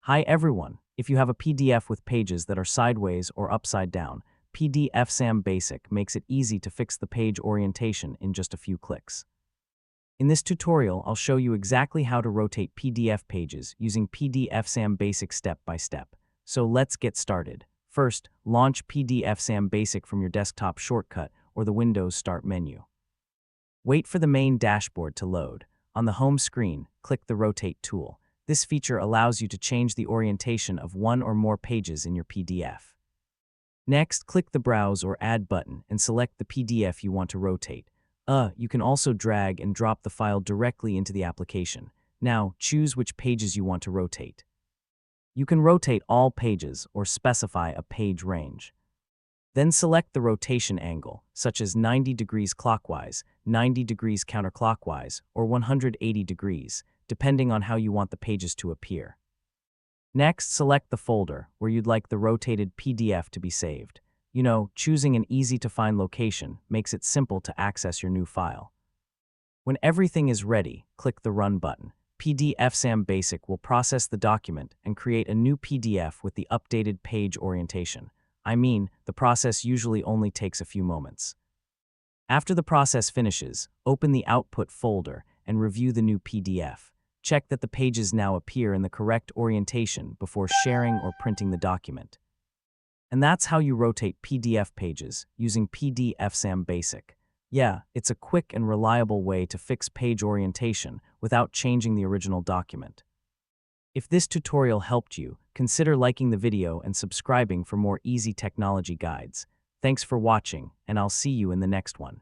Hi everyone! If you have a PDF with pages that are sideways or upside down, PDFsam Basic makes it easy to fix the page orientation in just a few clicks. In this tutorial, I'll show you exactly how to rotate PDF pages using PDFsam Basic step by step. So let's get started. First, launch PDFsam Basic from your desktop shortcut or the Windows Start menu. Wait for the main dashboard to load. On the home screen, click the Rotate tool. This feature allows you to change the orientation of one or more pages in your PDF. Next, click the Browse or Add button and select the PDF you want to rotate. You can also drag and drop the file directly into the application. Now, choose which pages you want to rotate. You can rotate all pages or specify a page range. Then select the rotation angle, such as 90 degrees clockwise, 90 degrees counterclockwise, or 180 degrees, depending on how you want the pages to appear. Next, select the folder where you'd like the rotated PDF to be saved. Choosing an easy-to-find location makes it simple to access your new file. When everything is ready, click the Run button. PDFsam Basic will process the document and create a new PDF with the updated page orientation. The process usually only takes a few moments. After the process finishes, open the Output folder and review the new PDF. Check that the pages now appear in the correct orientation before sharing or printing the document. And that's how you rotate PDF pages using PDFsam Basic. Yeah, it's a quick and reliable way to fix page orientation without changing the original document. If this tutorial helped you, consider liking the video and subscribing for more easy technology guides. Thanks for watching, and I'll see you in the next one.